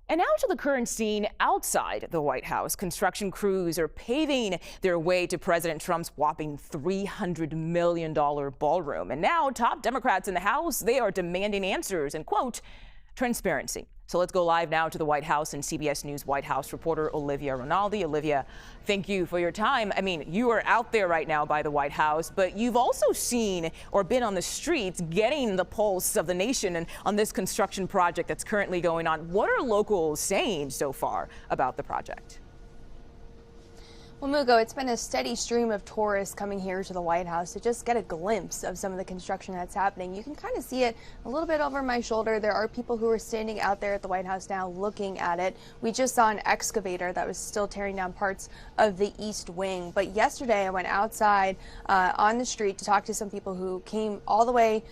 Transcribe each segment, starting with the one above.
And now to the current scene outside the White House. Construction crews are paving their way to President Trump's whopping $300 million ballroom. And now top Democrats in the House, they are demanding answers and, quote, transparency. So let's go live now to the White House and CBS News White House reporter Olivia Rinaldi. Olivia, thank you for your time. I mean, you are out there right now by the White House, but you've also seen or been on the streets getting the pulse of the nation and on this construction project that's currently going on. What are locals saying so far about the project? Well, Mugo, it's been a steady stream of tourists coming here to the White House to just get a glimpse of some of the construction that's happening. You can kind of see it a little bit over my shoulder. There are people who are standing out there at the White House now looking at it. We just saw an excavator that was still tearing down parts of the East Wing. But yesterday I went outside on the street to talk to some people who came all the way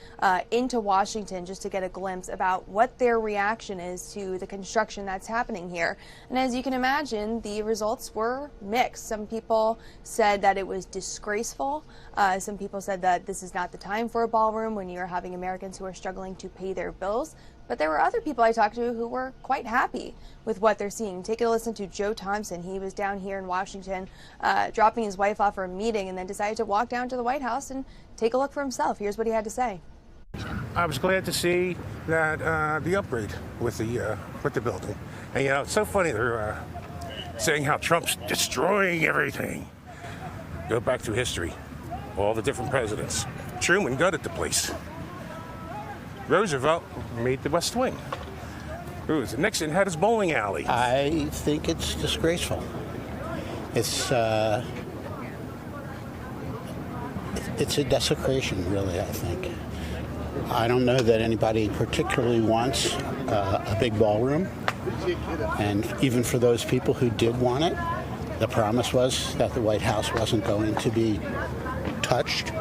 into Washington just to get a glimpse about what their reaction is to the construction that's happening here. And as you can imagine, the results were mixed. Some people said that it was disgraceful. Some people said that this is not the time for a ballroom when you're having Americans who are struggling to pay their bills. But there were other people I talked to who were quite happy with what they're seeing. Take a listen to Joe Thompson. He was down here in Washington dropping his wife off for a meeting and then decided to walk down to the White House and take a look for himself. Here's what he had to say. I was glad to see that the upgrade with the building. And you know, it's so funny they're saying how Trump's destroying everything. Go back through history. All the different presidents. Truman gutted the place. Roosevelt made the West Wing. Nixon had his bowling alley. I think it's disgraceful. It's a desecration, really, I think. I don't know that anybody particularly wants a big ballroom. And even for those people who did want it, the promise was that the White House wasn't going to be touched.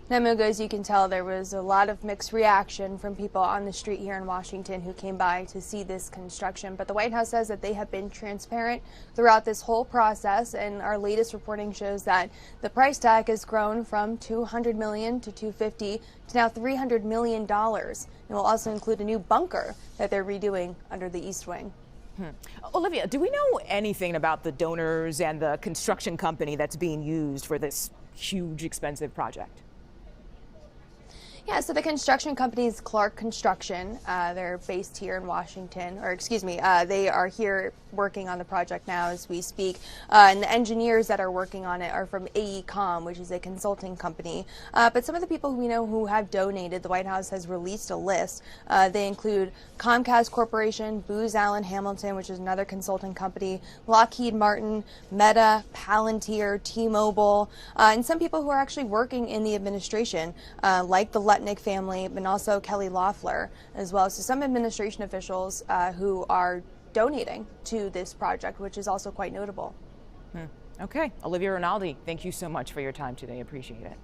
Now, Mugo, as you can tell, there was a lot of mixed reaction from people on the street here in Washington who came by to see this construction. But the White House says that they have been transparent throughout this whole process. And our latest reporting shows that the price tag has grown from $200 million to $250 to now $300 million. It will also include a new bunker that they're redoing under the East Wing. Olivia, do we know anything about the donors and the construction company that's being used for this huge, expensive project? Yeah, so the construction company is Clark Construction. They're based here in Washington, or excuse me, they are here working on the project now as we speak. And the engineers that are working on it are from AECom, which is a consulting company. But some of the people we know who have donated, the White House has released a list. They include Comcast Corporation, Booz Allen Hamilton, which is another consulting company, Lockheed Martin, Meta, Palantir, T-Mobile, and some people who are actually working in the administration, like the Nick family, and also Kelly Loeffler as well. So some administration officials who are donating to this project, which is also quite notable. Okay. Olivia Rinaldi, thank you so much for your time today. Appreciate it.